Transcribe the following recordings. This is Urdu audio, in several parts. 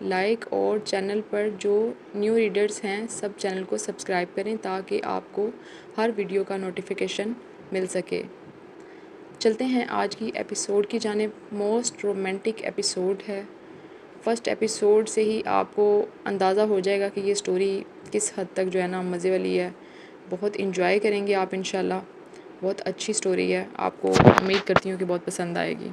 لائک اور چینل پر جو نیو ریڈرز ہیں سب چینل کو سبسکرائب کریں تاکہ آپ کو ہر ویڈیو کا نوٹیفیکیشن مل سکے۔ چلتے ہیں آج کی ایپیسوڈ کی جانب۔ موسٹ رومانٹک ایپیسوڈ ہے۔ فرسٹ ایپیسوڈ سے ہی آپ کو اندازہ ہو جائے گا کہ یہ سٹوری کس حد تک جو ہے نا مزے والی ہے۔ بہت انجوائے کریں گے آپ انشاءاللہ۔ بہت اچھی سٹوری ہے، آپ کو امید کرتی ہوں کہ بہت پسند آئے گی۔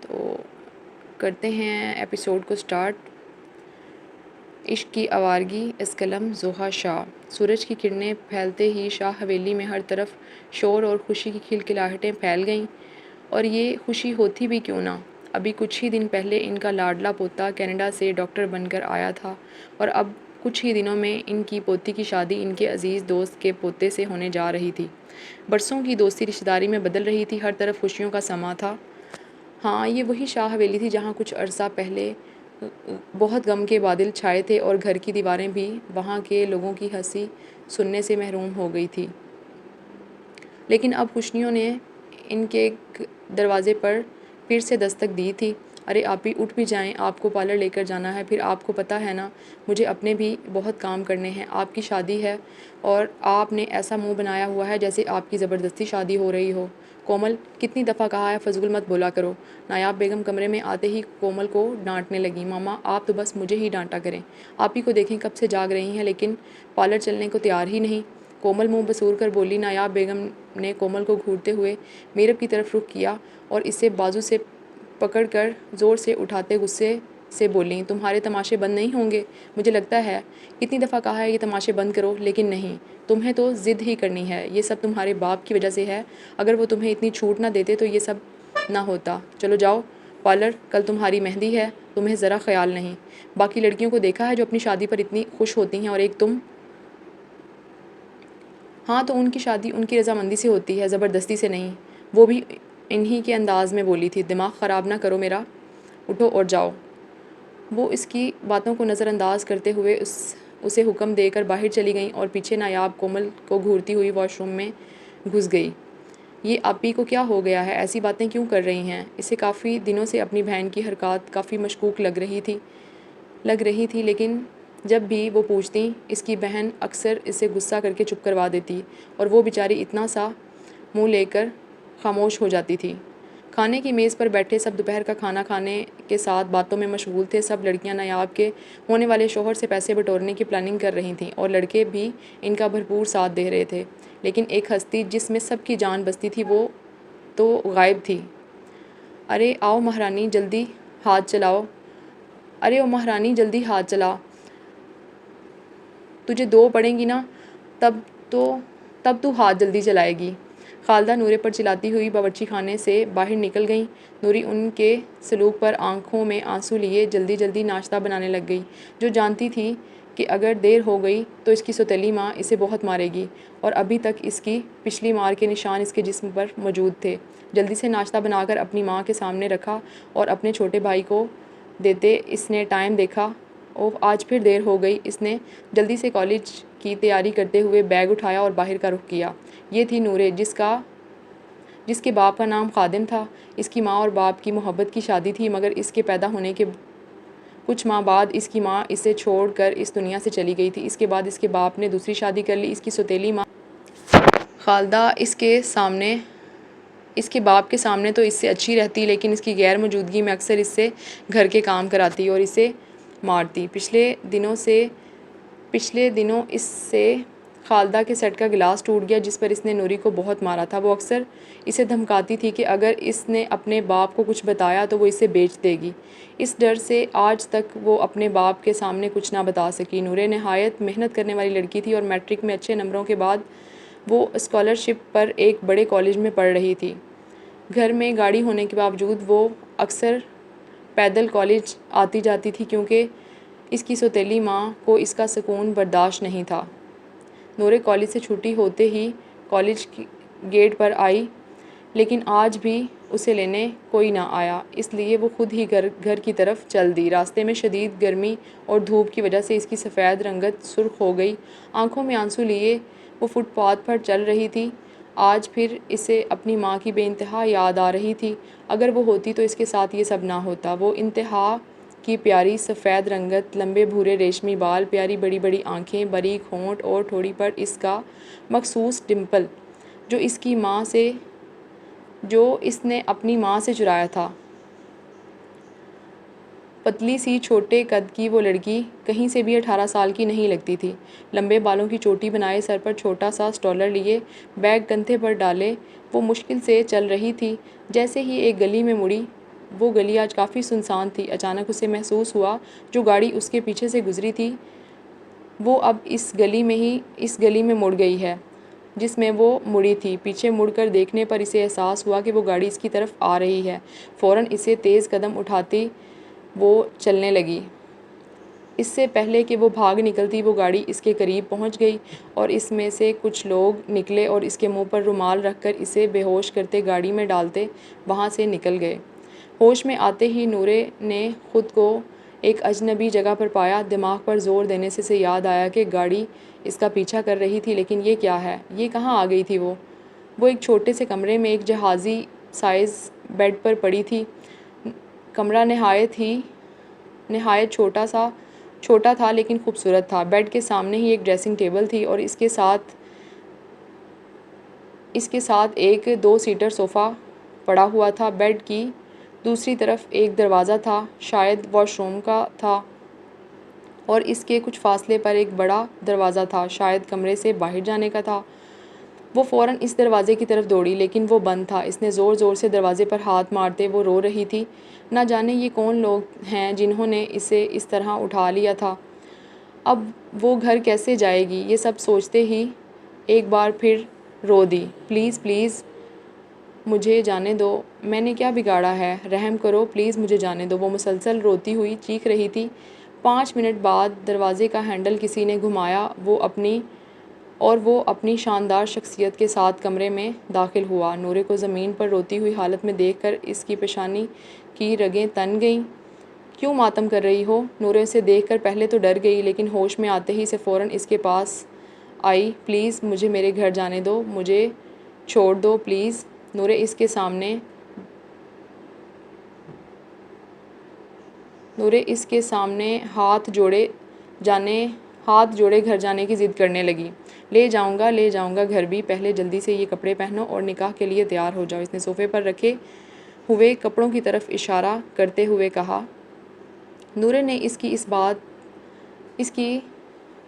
تو کرتے ہیں ایپیسوڈ کو سٹارٹ۔ عشق کی آوارگی از قلم ضحیٰ شاہ۔ سورج کی کرنیں پھیلتے ہی شاہ حویلی میں ہر طرف شور اور خوشی کی کھلکھلاہٹیں پھیل گئیں، اور یہ خوشی ہوتی بھی کیوں نہ۔ ابھی کچھ ہی دن پہلے ان کا لاڈلا پوتا کینیڈا سے ڈاکٹر بن کر آیا تھا، اور اب کچھ ہی دنوں میں ان کی پوتی کی شادی ان کے عزیز دوست کے پوتے سے ہونے جا رہی تھی۔ برسوں کی دوستی رشتہ داری میں بدل رہی تھی، ہر طرف خوشیوں کا سماں تھا۔ ہاں، یہ وہی شاہ حویلی تھی جہاں کچھ عرصہ پہلے بہت غم کے بادل چھائے تھے اور گھر کی دیواریں بھی وہاں کے لوگوں کی ہنسی سننے سے محروم ہو گئی تھی۔ لیکن اب خوشیوں نے ان کے دروازے پر پھر سے دستک دی تھی۔ ارے آپی اٹھ بھی جائیں، آپ کو پارلر لے کر جانا ہے، پھر آپ کو پتہ ہے نا مجھے اپنے بھی بہت کام کرنے ہیں۔ آپ کی شادی ہے اور آپ نے ایسا منہ بنایا ہوا ہے جیسے آپ کی زبردستی شادی ہو رہی ہو۔ کومل، کتنی دفعہ کہا ہے فضول مت بولا کرو۔ نایاب بیگم کمرے میں آتے ہی کومل کو ڈانٹنے لگی۔ ماما آپ تو بس مجھے ہی ڈانٹا کریں، آپی کو دیکھیں کب سے جاگ رہی ہیں لیکن پارلر چلنے کو تیار ہی نہیں۔ کومل منہ بسور کر بولی۔ نایاب بیگم نے کومل کو گھورتے ہوئے میرب کی طرف رخ کیا اور اسے بازو سے پکڑ کر زور سے اٹھاتے غصے سے بولیں، تمہارے تماشے بند نہیں ہوں گے؟ مجھے لگتا ہے کتنی دفعہ کہا ہے یہ تماشے بند کرو لیکن نہیں، تمہیں تو ضد ہی کرنی ہے۔ یہ سب تمہارے باپ کی وجہ سے ہے، اگر وہ تمہیں اتنی چھوٹ نہ دیتے تو یہ سب نہ ہوتا۔ چلو جاؤ پارلر، کل تمہاری مہندی ہے، تمہیں ذرا خیال نہیں۔ باقی لڑکیوں کو دیکھا ہے جو اپنی شادی پر اتنی خوش ہوتی ہیں اور ایک تم۔ ہاں تو ان کی شادی ان کی رضامندی سے ہوتی ہے، زبردستی سے نہیں۔ وہ بھی انہی کے انداز میں بولی تھی۔ دماغ خراب نہ کرو میرا، اٹھو اور جاؤ۔ وہ اس کی باتوں کو نظر انداز کرتے ہوئے اسے حکم دے کر باہر چلی گئیں اور پیچھے نایاب کومل کو گھورتی ہوئی واش روم میں گھس گئی۔ یہ آپی کو کیا ہو گیا ہے، ایسی باتیں کیوں کر رہی ہیں؟ اسے کافی دنوں سے اپنی بہن کی حرکات کافی مشکوک لگ رہی تھی لیکن جب بھی وہ پوچھتی اس کی بہن اکثر اسے غصہ کر کے چپ کروا دیتی اور وہ بیچاری اتنا سا منہ لے کر خاموش ہو جاتی تھی۔ کھانے کی میز پر بیٹھے سب دوپہر کا کھانا کھانے کے ساتھ باتوں میں مشغول تھے۔ سب لڑکیاں نایاب کے ہونے والے شوہر سے پیسے بٹورنے کی پلاننگ کر رہی تھیں اور لڑکے بھی ان کا بھرپور ساتھ دے رہے تھے، لیکن ایک ہستی جس میں سب کی جان بستی تھی وہ تو غائب تھی۔ ارے آؤ مہارانی جلدی ہاتھ چلاؤ، ارے او مہارانی جلدی ہاتھ چلا، تجھے دو پڑیں گی نا تب تو ہاتھ جلدی چلائے گی۔ خالدہ نورے پر چلاتی ہوئی باورچی خانے سے باہر نکل گئیں۔ نوری ان کے سلوک پر آنکھوں میں آنسو لیے جلدی جلدی ناشتہ بنانے لگ گئی، جو جانتی تھی کہ اگر دیر ہو گئی تو اس کی سوتیلی ماں اسے بہت مارے گی، اور ابھی تک اس کی پچھلی مار کے نشان اس کے جسم پر موجود تھے۔ جلدی سے ناشتہ بنا کر اپنی ماں کے سامنے رکھا اور اپنے چھوٹے بھائی کو دیتے اس نے ٹائم دیکھا۔ اوہ آج پھر دیر ہو گئی۔ اس نے جلدی سے کالج کی تیاری کرتے ہوئے بیگ اٹھایا اور باہر کا رخ کیا۔ یہ تھی نورے جس کے باپ کا نام خادم تھا۔ اس کی ماں اور باپ کی محبت کی شادی تھی، مگر اس کے پیدا ہونے کے کچھ ماہ بعد اس کی ماں اسے چھوڑ کر اس دنیا سے چلی گئی تھی۔ اس کے بعد اس کے باپ نے دوسری شادی کر لی۔ اس کی سوتیلی ماں خالدہ اس کے باپ کے سامنے تو اس سے اچھی رہتی، لیکن اس کی غیر موجودگی میں اکثر اس سے گھر کے کام کراتی اور اسے مارتی۔ پچھلے دنوں اس سے خالدہ کے سیٹ کا گلاس ٹوٹ گیا جس پر اس نے نوری کو بہت مارا تھا۔ وہ اکثر اسے دھمکاتی تھی کہ اگر اس نے اپنے باپ کو کچھ بتایا تو وہ اسے بیچ دے گی۔ اس ڈر سے آج تک وہ اپنے باپ کے سامنے کچھ نہ بتا سکی۔ نورے نہایت محنت کرنے والی لڑکی تھی اور میٹرک میں اچھے نمبروں کے بعد وہ اسکالرشپ پر ایک بڑے کالج میں پڑھ رہی تھی۔ گھر میں گاڑی ہونے کے باوجود وہ اکثر پیدل کالج آتی جاتی تھی کیونکہ اس کی سوتیلی ماں کو اس کا سکون برداشت نہیں تھا۔ نورے کالج سے چھٹی ہوتے ہی کالج کی گیٹ پر آئی، لیکن آج بھی اسے لینے کوئی نہ آیا، اس لیے وہ خود ہی گھر کی طرف چل دی۔ راستے میں شدید گرمی اور دھوپ کی وجہ سے اس کی سفید رنگت سرخ ہو گئی۔ آنکھوں میں آنسو لیے وہ فٹ پاتھ پر چل رہی تھی۔ آج پھر اسے اپنی ماں کی بے انتہا یاد آ رہی تھی۔ اگر وہ ہوتی تو اس کے ساتھ یہ سب نہ ہوتا۔ وہ انتہا کی پیاری سفید رنگت، لمبے بھورے ریشمی بال، پیاری بڑی بڑی آنکھیں، باریک ہونٹ اور ٹھوڑی پر اس کا مخصوص ڈمپل جو اس نے اپنی ماں سے چرایا تھا۔ پتلی سی چھوٹے قد کی وہ لڑکی کہیں سے بھی 18 سال کی نہیں لگتی تھی۔ لمبے بالوں کی چوٹی بنائے، سر پر چھوٹا سا اسٹولر لیے، بیگ کندھے پر ڈالے وہ مشکل سے چل رہی تھی۔ جیسے ہی ایک گلی میں مڑی، وہ گلی آج کافی سنسان تھی۔ اچانک اسے محسوس ہوا جو گاڑی اس کے پیچھے سے گزری تھی وہ اب اس گلی میں مڑ گئی ہے جس میں وہ مڑی تھی۔ پیچھے مڑ کر دیکھنے پر اسے احساس ہوا کہ وہ گاڑی اس کی طرف آ رہی ہے۔ فوراً اسے تیز قدم اٹھاتی وہ چلنے لگی۔ اس سے پہلے کہ وہ بھاگ نکلتی، وہ گاڑی اس کے قریب پہنچ گئی اور اس میں سے کچھ لوگ نکلے اور اس کے منہ پر رومال رکھ کر اسے بے ہوش کرتے گاڑی میں ڈالتے وہاں سے نکل گئے۔ ہوش میں آتے ہی نورے نے خود کو ایک اجنبی جگہ پر پایا۔ دماغ پر زور دینے سے اسے یاد آیا کہ گاڑی اس کا پیچھا کر رہی تھی، لیکن یہ کیا ہے؟ یہ کہاں آ گئی تھی وہ؟ وہ ایک چھوٹے سے کمرے میں ایک جہازی سائز بیڈ پر پڑی تھی۔ کمرہ نہایت چھوٹا تھا لیکن خوبصورت تھا۔ بیڈ کے سامنے ہی ایک ڈریسنگ ٹیبل تھی اور اس کے ساتھ ایک 2 سیٹر صوفہ پڑا ہوا تھا۔ بیڈ کی دوسری طرف ایک دروازہ تھا، شاید واش روم کا تھا، اور اس کے کچھ فاصلے پر ایک بڑا دروازہ تھا، شاید کمرے سے باہر جانے کا تھا۔ وہ فوراً اس دروازے کی طرف دوڑی لیکن وہ بند تھا۔ اس نے زور زور سے دروازے پر ہاتھ مارتے وہ رو رہی تھی۔ نہ جانے یہ کون لوگ ہیں جنہوں نے اسے اس طرح اٹھا لیا تھا۔ اب وہ گھر کیسے جائے گی؟ یہ سب سوچتے ہی ایک بار پھر رو دی۔ پلیز پلیز مجھے جانے دو، میں نے کیا بگاڑا ہے؟ رحم کرو، پلیز مجھے جانے دو، وہ مسلسل روتی ہوئی چیخ رہی تھی۔ 5 منٹ بعد دروازے کا ہینڈل کسی نے گھمایا اور وہ اپنی شاندار شخصیت کے ساتھ کمرے میں داخل ہوا۔ نورے کو زمین پر روتی ہوئی حالت میں دیکھ کر اس کی پیشانی کی رگیں تن گئیں۔ کیوں ماتم کر رہی ہو؟ نورے اسے دیکھ کر پہلے تو ڈر گئی لیکن ہوش میں آتے ہی سے فوراً اس کے پاس آئی۔ پلیز مجھے میرے گھر جانے دو، مجھے چھوڑ دو پلیز۔ نورے اس کے سامنے ہاتھ جوڑے گھر جانے کی ضد کرنے لگی۔ لے جاؤں گا گھر بھی، پہلے جلدی سے یہ کپڑے پہنو اور نکاح کے لیے تیار ہو جاؤ، اس نے صوفے پر رکھے ہوئے کپڑوں کی طرف اشارہ کرتے ہوئے کہا۔ نورے نے اس کی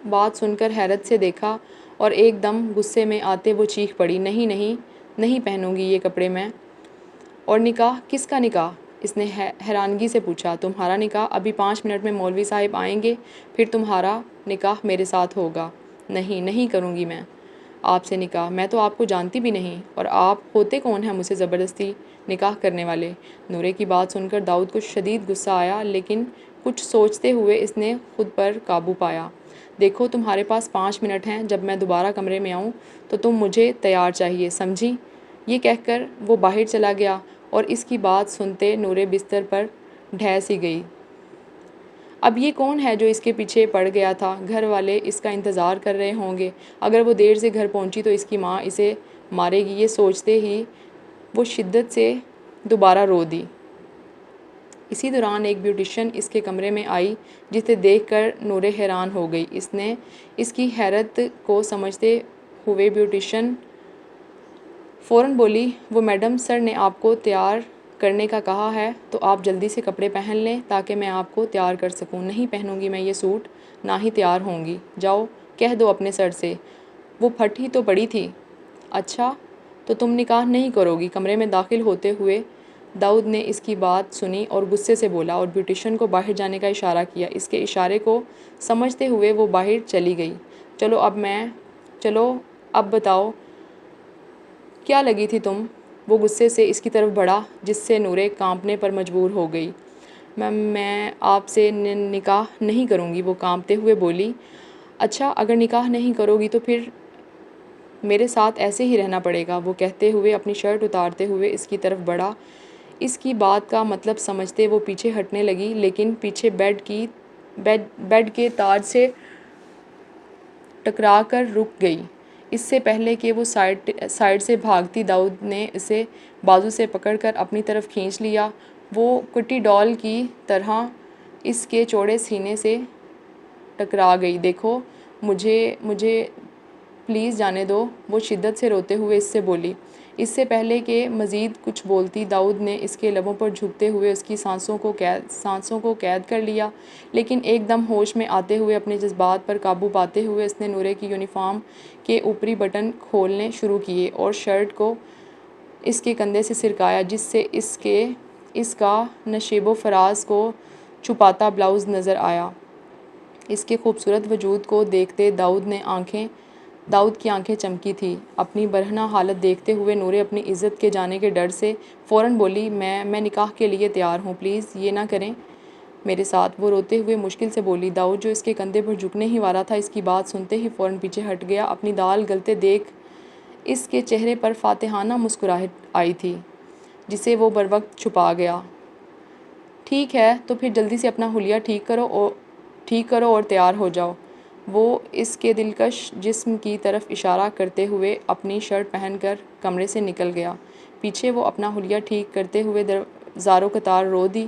بات سن کر حیرت سے دیکھا اور ایک دم غصے میں آتے وہ چیخ پڑی، نہیں پہنوں گی یہ کپڑے میں۔ اور نکاح؟ کس کا نکاح؟ اس نے حیرانگی سے پوچھا۔ تمہارا نکاح، ابھی 5 منٹ میں مولوی صاحب آئیں گے، پھر تمہارا نکاح میرے ساتھ ہوگا۔ نہیں کروں گی میں آپ سے نکاح، میں تو آپ کو جانتی بھی نہیں، اور آپ ہوتے کون ہیں مجھ سے زبردستی نکاح کرنے والے؟ نورے کی بات سن کر داؤد کو شدید غصہ آیا لیکن کچھ سوچتے ہوئے اس نے خود پر قابو پایا۔ دیکھو تمہارے پاس 5 منٹ ہیں، جب میں دوبارہ کمرے میں آؤں تو تم مجھے تیار چاہیے، سمجھی؟ یہ کہہ کر وہ باہر چلا گیا اور اس کی بات سنتے نورے بستر پر ڈھہ سی گئی۔ اب یہ کون ہے جو اس کے پیچھے پڑ گیا تھا؟ گھر والے اس کا انتظار کر رہے ہوں گے، اگر وہ دیر سے گھر پہنچی تو اس کی ماں اسے مارے گی۔ یہ سوچتے ہی وہ شدت سے دوبارہ رو دی۔ اسی دوران ایک بیوٹیشین اس کے کمرے میں آئی جسے دیکھ کر نورے حیران ہو گئی۔ اس کی حیرت کو سمجھتے ہوئے بیوٹیشین فوراً بولی، وہ میڈم سر نے آپ کو تیار کرنے کا کہا ہے تو آپ جلدی سے کپڑے پہن لیں تاکہ میں آپ کو تیار کر سکوں۔ نہیں پہنوں گی میں یہ سوٹ، نہ ہی تیار ہوں گی، جاؤ کہہ دو اپنے سر سے۔ وہ پھٹ ہی تو پڑی تھی۔ اچھا تو تم نکاح نہیں کرو گی؟ کمرے میں داخل ہوتے ہوئے داؤد نے اس کی بات سنی اور غصے سے بولا اور بیوٹیشین کو باہر جانے کا اشارہ کیا۔ اس کے اشارے کو سمجھتے ہوئے وہ باہر چلی گئی۔ چلو اب بتاؤ کیا لگی تھی تم؟ وہ غصے سے اس کی طرف بڑھا جس سے نورے کانپنے پر مجبور ہو گئی۔ میں آپ سے نکاح نہیں کروں گی، وہ کانپتے ہوئے بولی۔ اچھا اگر نکاح نہیں کرو گی تو پھر میرے ساتھ ایسے ہی رہنا پڑے گا، وہ کہتے ہوئے اپنی شرٹ اتارتے ہوئے اس کی طرف بڑھا۔ اس کی بات کا مطلب سمجھتے وہ پیچھے ہٹنے لگی لیکن پیچھے بیڈ کے تاج سے ٹکرا کر رک گئی۔ اس سے پہلے کہ وہ سائڈ سے بھاگتی، داؤد نے اسے بازو سے پکڑ کر اپنی طرف کھینچ لیا۔ وہ کٹی ڈال کی طرح اس کے چوڑے سینے سے ٹکرا گئی۔ دیکھو مجھے پلیز جانے دو، وہ شدت سے روتے ہوئے اس سے بولی۔ اس سے پہلے کہ مزید کچھ بولتی، داؤد نے اس کے لبوں پر جھکتے ہوئے اس کی سانسوں کو قید کر لیا، لیکن ایک دم ہوش میں آتے ہوئے اپنے جذبات پر قابو پاتے ہوئے اس نے نورے کی یونیفارم کے اوپری بٹن کھولنے شروع کیے اور شرٹ کو اس کے کندھے سے سرکایا، جس سے اس کا نشیب و فراز کو چھپاتا بلاؤز نظر آیا۔ اس کے خوبصورت وجود کو دیکھتے داؤد کی آنکھیں چمکی تھیں۔ اپنی برہنہ حالت دیکھتے ہوئے نورے اپنی عزت کے جانے کے ڈر سے فوراً بولی، میں نکاح کے لیے تیار ہوں، پلیز یہ نہ کریں میرے ساتھ۔ وہ روتے ہوئے مشکل سے بولی۔ داؤد جو اس کے کندھے پر جھکنے ہی والا تھا، اس کی بات سنتے ہی فوراً پیچھے ہٹ گیا۔ اپنی دال گلتے دیکھ اس کے چہرے پر فاتحانہ مسکراہٹ آئی تھی، جسے وہ بروقت چھپا گیا۔ ٹھیک ہے تو پھر جلدی سے اپنا حلیہ ٹھیک کرو اور تیار ہو جاؤ۔ وہ اس کے دلکش جسم کی طرف اشارہ کرتے ہوئے اپنی شرٹ پہن کر کمرے سے نکل گیا۔ پیچھے وہ اپنا حلیہ ٹھیک کرتے ہوئے زارو قطار رو دی۔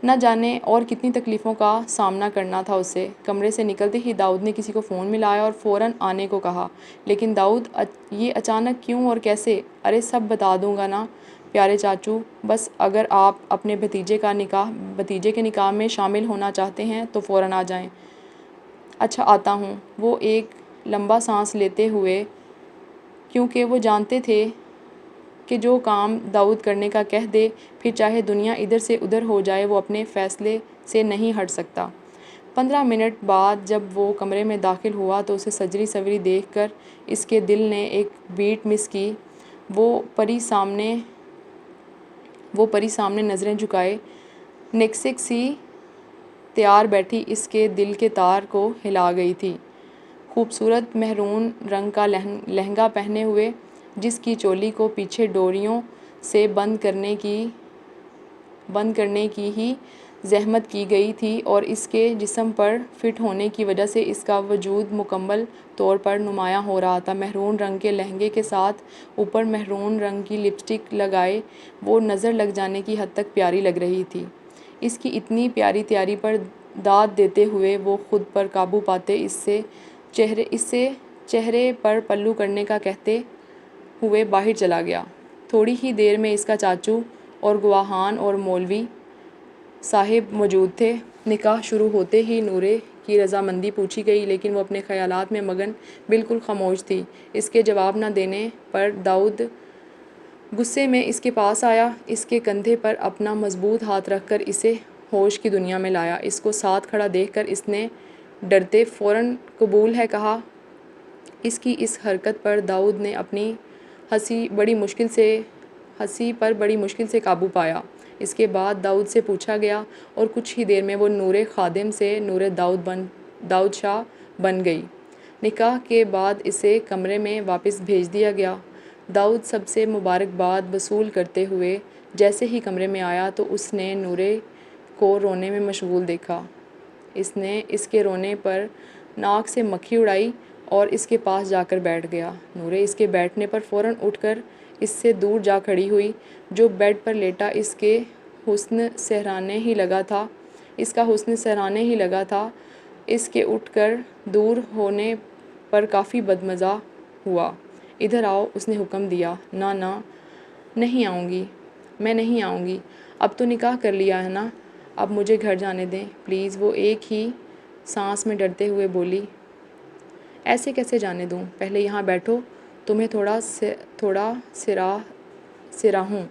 نہ جانے اور کتنی تکلیفوں کا سامنا کرنا تھا اسے۔ کمرے سے نکلتے ہی داؤد نے کسی کو فون ملایا اور فوراً آنے کو کہا۔ لیکن داؤد، یہ اچانک کیوں اور کیسے؟ ارے سب بتا دوں گا نا پیارے چاچو، بس اگر آپ اپنے بھتیجے کے نکاح میں شامل ہونا چاہتے ہیں تو فوراً آ جائیں۔ اچھا آتا ہوں، وہ ایک لمبا سانس لیتے ہوئے، کیونکہ وہ جانتے تھے کہ جو کام داؤد کرنے کا کہہ دے، پھر چاہے دنیا ادھر سے ادھر ہو جائے، وہ اپنے فیصلے سے نہیں ہٹ سکتا۔ 15 منٹ بعد جب وہ کمرے میں داخل ہوا تو اسے سجری سوری دیکھ کر اس کے دل نے ایک بیٹ مس کی۔ وہ پری سامنے نظریں جھکائے نکسک سی تیار بیٹھی اس کے دل کے تار کو ہلا گئی تھی۔ خوبصورت مہرون رنگ کا لہنگا پہنے ہوئے، جس کی چولی کو پیچھے ڈوریوں سے بند کرنے کی ہی زحمت کی گئی تھی اور اس کے جسم پر فٹ ہونے کی وجہ سے اس کا وجود مکمل طور پر نمایاں ہو رہا تھا۔ مہرون رنگ کے لہنگے کے ساتھ اوپر مہرون رنگ کی لپسٹک لگائے وہ نظر لگ جانے کی حد تک پیاری لگ رہی تھی۔ اس کی اتنی پیاری تیاری پر داد دیتے ہوئے وہ خود پر قابو پاتے اس سے چہرے پر پلو کرنے کا کہتے ہوئے باہر چلا گیا۔ تھوڑی ہی دیر میں اس کا چاچو اور گواہان اور مولوی صاحب موجود تھے۔ نکاح شروع ہوتے ہی نورے کی رضامندی پوچھی گئی، لیکن وہ اپنے خیالات میں مگن بالکل خاموش تھی۔ اس کے جواب نہ دینے پر داؤد غصے میں اس کے پاس آیا، اس کے کندھے پر اپنا مضبوط ہاتھ رکھ کر اسے ہوش کی دنیا میں لایا۔ اس کو ساتھ کھڑا دیکھ کر اس نے ڈرتے فوراً قبول ہے کہا۔ اس کی اس حرکت پر داؤد نے اپنی ہنسی پر بڑی مشکل سے قابو پایا۔ اس کے بعد داؤد سے پوچھا گیا اور کچھ ہی دیر میں وہ نورے خادم سے نورے داؤد شاہ بن گئی۔ نکاح کے بعد اسے کمرے میں واپس بھیج دیا گیا۔ داؤد سب سے مبارکباد وصول کرتے ہوئے جیسے ہی کمرے میں آیا تو اس نے نورے کو رونے میں مشغول دیکھا۔ اس نے اس کے رونے پر ناک سے مکھی اڑائی اور اس کے پاس جا کر بیٹھ گیا۔ نورے اس کے بیٹھنے پر فوراً اٹھ کر اس سے دور جا کھڑی ہوئی۔ جو بیڈ پر لیٹا اس کا حسن سحرانے ہی لگا تھا۔ اس کے اٹھ کر دور ہونے پر کافی بدمزہ ہوا۔ ادھر آؤ، اس نے حکم دیا۔ نہ نہیں آؤں گی، میں نہیں آؤں گی، اب تو نکاح کر لیا ہے نا، اب مجھے گھر جانے دیں پلیز، وہ ایک ہی سانس میں ڈرتے ہوئے بولی۔ ایسے کیسے جانے دوں؟ پہلے یہاں بیٹھو، تمہیں تھوڑا سراہوں۔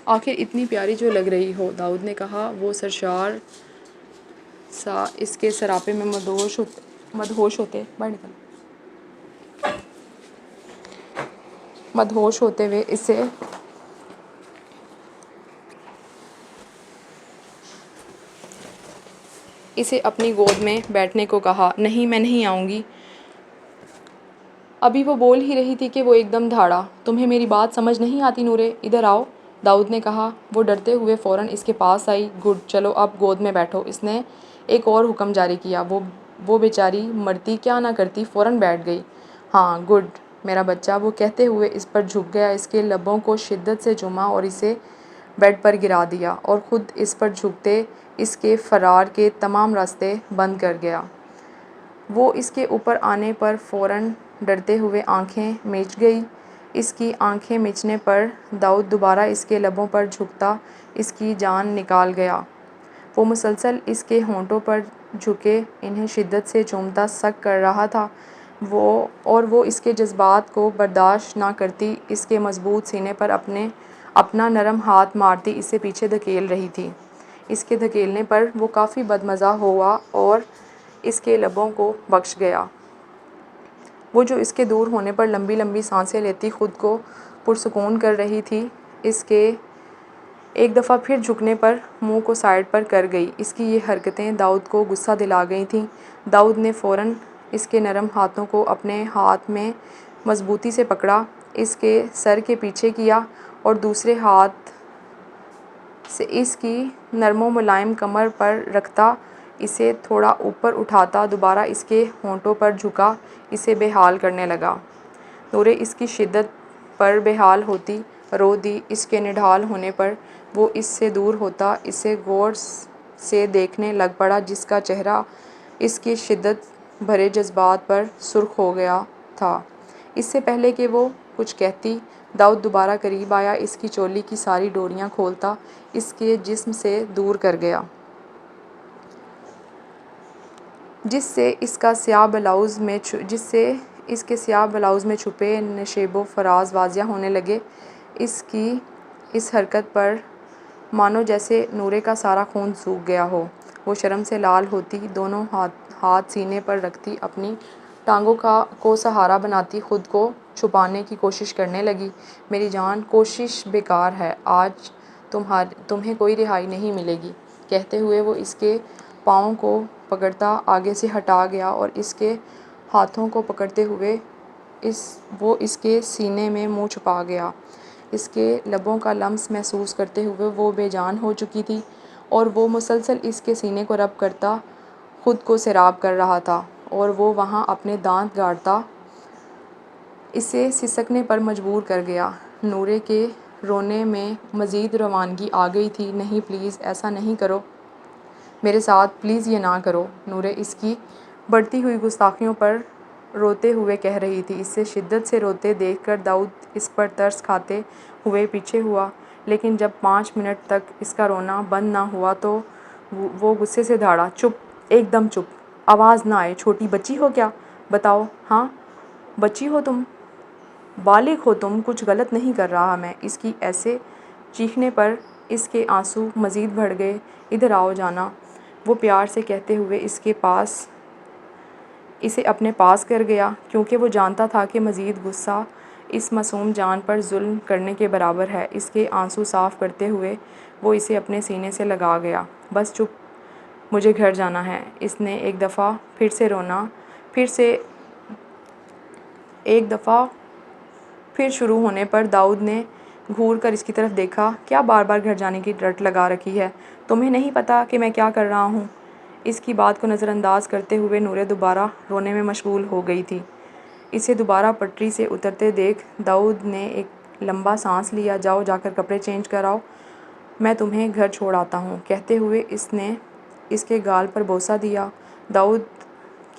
آخر اتنی پیاری جو لگ رہی ہو، داؤد نے کہا۔ وہ سرشار سا اس کے سراپے میں مدہوش ہوتے ہوئے اسے اپنی گود میں بیٹھنے کو کہا۔ نہیں، میں نہیں آؤں گی۔ ابھی وہ بول ہی رہی تھی کہ وہ ایک دم دھاڑا۔ تمہیں میری بات سمجھ نہیں آتی نورے، ادھر آؤ، داؤد نے کہا۔ وہ ڈرتے ہوئے فوراً اس کے پاس آئی۔ گڈ، چلو اب گود میں بیٹھو۔ اس نے ایک اور حکم جاری کیا۔ وہ بیچاری مرتی کیا نہ کرتی فوراً بیٹھ گئی۔ ہاں گڈ میرا بچہ، وہ کہتے ہوئے اس پر جھک گیا، اس کے لبوں کو شدت سے چوما اور اسے بیڈ پر گرا دیا اور خود اس پر جھکتے اس کے فرار کے تمام راستے بند کر گیا۔ وہ اس کے اوپر آنے پر فوراً ڈرتے ہوئے آنکھیں میچ گئی۔ اس کی آنکھیں میچنے پر داؤد دوبارہ اس کے لبوں پر جھکتا اس کی جان نکال گیا۔ وہ مسلسل اس کے ہونٹوں پر جھکے انہیں شدت سے چومتا سک کر رہا تھا، اور وہ اس کے جذبات کو برداشت نہ کرتی اس کے مضبوط سینے پر اپنا نرم ہاتھ مارتی اسے پیچھے دھکیل رہی تھی۔ اس کے دھکیلنے پر وہ کافی بدمزہ ہوا اور اس کے لبوں کو بخش گیا۔ وہ جو اس کے دور ہونے پر لمبی لمبی سانسیں لیتی خود کو پرسکون کر رہی تھی، اس کے ایک دفعہ پھر جھکنے پر منہ کو سائڈ پر کر گئی۔ اس کی یہ حرکتیں داؤد کو غصہ دلا گئی تھیں۔ داؤد نے فوراً اس کے نرم ہاتھوں کو اپنے ہاتھ میں مضبوطی سے پکڑا، اس کے سر کے پیچھے کیا اور دوسرے ہاتھ سے اس کی نرم و ملائم کمر پر رکھتا اسے تھوڑا اوپر اٹھاتا دوبارہ اس کے ہونٹوں پر جھکا اسے بے حال کرنے لگا۔ نورے اس کی شدت پر بے حال ہوتی رو دی۔ اس کے نڈھال ہونے پر وہ اس سے دور ہوتا اسے غور سے دیکھنے لگ پڑا، جس کا چہرہ اس کی شدت بھرے جذبات پر سرخ ہو گیا تھا۔ اس سے پہلے کہ وہ کچھ کہتی، داؤد دوبارہ قریب آیا، اس کی چولی کی ساری ڈوریاں کھولتا اس کے جسم سے دور کر گیا، جس سے اس کے سیاہ بلاؤز میں چھپے نشیب و فراز واضح ہونے لگے۔ اس کی اس حرکت پر مانو جیسے نورے کا سارا خون سوکھ گیا ہو۔ وہ شرم سے لال ہوتی، دونوں ہاتھ سینے پر رکھتی اپنی ٹانگوں کو سہارا بناتی خود کو چھپانے کی کوشش کرنے لگی۔ میری جان، کوشش بیکار ہے، آج تمہیں کوئی رہائی نہیں ملے گی۔ کہتے ہوئے وہ اس کے پاؤں کو پکڑتا آگے سے ہٹا گیا اور اس کے ہاتھوں کو پکڑتے ہوئے وہ اس کے سینے میں منہ چھپا گیا۔ اس کے لبوں کا لمس محسوس کرتے ہوئے وہ بے جان ہو چکی تھی اور وہ مسلسل اس کے سینے کو رب کرتا خود کو سیراب کر رہا تھا، اور وہ وہاں اپنے دانت گاڑتا اسے سسکنے پر مجبور کر گیا۔ نورے کے رونے میں مزید روانگی آ گئی تھی۔ نہیں پلیز ایسا نہیں کرو میرے ساتھ، پلیز یہ نہ کرو، نورے اس کی بڑھتی ہوئی گستاخیوں پر روتے ہوئے کہہ رہی تھی۔ اسے شدت سے روتے دیکھ کر داؤد اس پر ترس کھاتے ہوئے پیچھے ہوا، لیکن جب 5 منٹ تک اس کا رونا بند نہ ہوا تو وہ غصے سے دھاڑا۔ چپ، ایک دم چپ، آواز نہ آئے۔ چھوٹی بچی ہو کیا؟ بتاؤ، ہاں بچی ہو تم؟ بالغ ہو تم، کچھ غلط نہیں کر رہا میں۔ اس کی ایسے چیخنے پر اس کے آنسو مزید بڑھ گئے۔ ادھر آؤ جانا، وہ پیار سے کہتے ہوئے اسے اپنے پاس کر گیا، کیونکہ وہ جانتا تھا کہ مزید غصہ اس معصوم جان پر ظلم کرنے کے برابر ہے۔ اس کے آنسو صاف کرتے ہوئے وہ اسے اپنے سینے سے لگا گیا۔ بس چپ، مجھے گھر جانا ہے۔ اس نے ایک دفعہ پھر سے رونا پھر شروع ہونے پر داؤد نے گھور کر اس کی طرف دیکھا۔ کیا بار بار گھر جانے کی رٹ لگا رکھی ہے؟ تمہیں نہیں پتا کہ میں کیا کر رہا ہوں؟ اس کی بات کو نظر انداز کرتے ہوئے نورے دوبارہ رونے میں مشغول ہو گئی تھی۔ اسے دوبارہ پٹری سے اترتے دیکھ داؤد نے ایک لمبا سانس لیا۔ جاؤ، جا کر کپڑے چینج کر آؤ، میں تمہیں گھر چھوڑ آتا ہوں۔ کہتے ہوئے اس نے اس کے گال پر بوسہ دیا۔ داؤد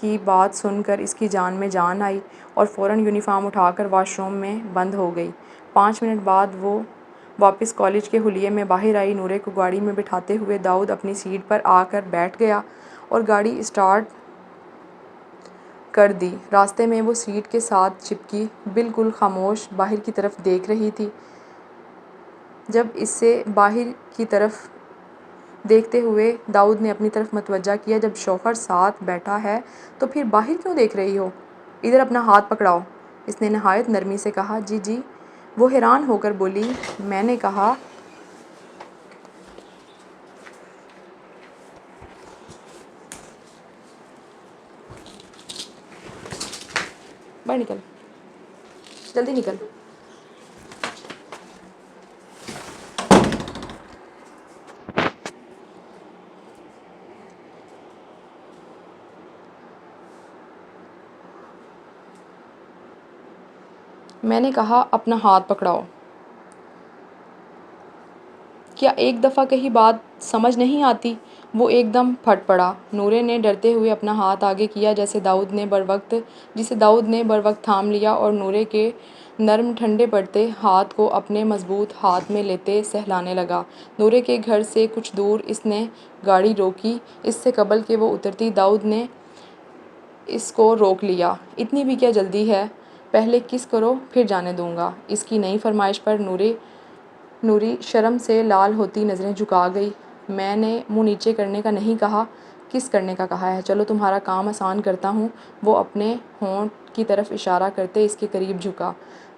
کی بات سن کر اس کی جان میں جان آئی اور فوراً یونیفارم اٹھا کر واش روم میں بند ہو گئی۔ 5 منٹ بعد وہ واپس کالج کے حلیے میں باہر آئی۔ نورے کو گاڑی میں بٹھاتے ہوئے داؤد اپنی سیٹ پر آ کر بیٹھ گیا اور گاڑی اسٹارٹ کر دی۔ راستے میں وہ سیٹ کے ساتھ چپکی بالکل خاموش باہر کی طرف دیکھ رہی تھی۔ جب اسے باہر کی طرف دیکھتے ہوئے داؤد نے اپنی طرف متوجہ کیا، جب شوہر ساتھ بیٹھا ہے تو پھر باہر کیوں دیکھ رہی ہو؟ ادھر اپنا ہاتھ پکڑاؤ، اس نے نہایت نرمی سے کہا۔ جی جی، وہ حیران ہو کر بولی۔ میں نے کہا باہر نکل، جلدی نکل۔ میں نے کہا اپنا ہاتھ پکڑاؤ، کیا ایک دفعہ کہیں بات سمجھ نہیں آتی؟ وہ ایک دم پھٹ پڑا۔ نورے نے ڈرتے ہوئے اپنا ہاتھ آگے کیا جسے داؤد نے بروقت تھام لیا اور نورے کے نرم ٹھنڈے پڑتے ہاتھ کو اپنے مضبوط ہاتھ میں لیتے سہلانے لگا۔ نورے کے گھر سے کچھ دور اس نے گاڑی روکی۔ اس سے قبل کہ وہ اترتی داؤد نے اس کو روک لیا۔ اتنی بھی کیا جلدی ہے؟ پہلے کس کرو پھر جانے دوں گا۔ اس کی نئی فرمائش پر نوری شرم سے لال ہوتی نظریں جھکا گئی۔ میں نے منہ نیچے کرنے کا نہیں کہا۔ کس کرنے کا کہا ہے؟ چلو تمہارا کام آسان کرتا ہوں۔ وہ اپنے ہونٹ کی طرف اشارہ کرتے اس کے قریب جھکا۔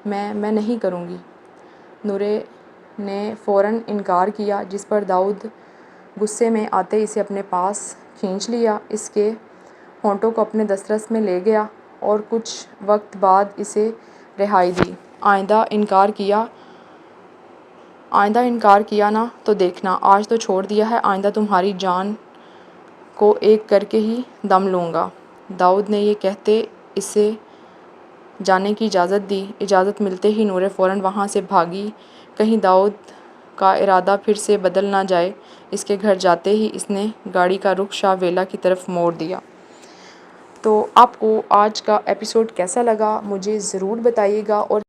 میں نہیں کروں گی۔ نورے نے فوراً انکار کیا، جس پر داؤد غصے میں آتے اسے اپنے پاس کھینچ لیا، اس کے ہونٹوں کو اپنے دسترس میں لے گیا اور کچھ وقت بعد اسے رہائی دی۔ آئندہ انکار کیا نا تو دیکھنا، آج تو چھوڑ دیا ہے، آئندہ تمہاری جان کو ایک کر کے ہی دم لوں گا۔ داؤد نے یہ کہتے اسے جانے کی اجازت دی۔ اجازت ملتے ہی نورے فوراً وہاں سے بھاگی، کہیں داؤد کا ارادہ پھر سے بدل نہ جائے۔ اس کے گھر جاتے ہی اس نے گاڑی کا رخ شاہ ویلا کی طرف موڑ دیا۔ تو آپ کو آج کا ایپیسوڈ کیسا لگا مجھے ضرور بتائیے گا، اور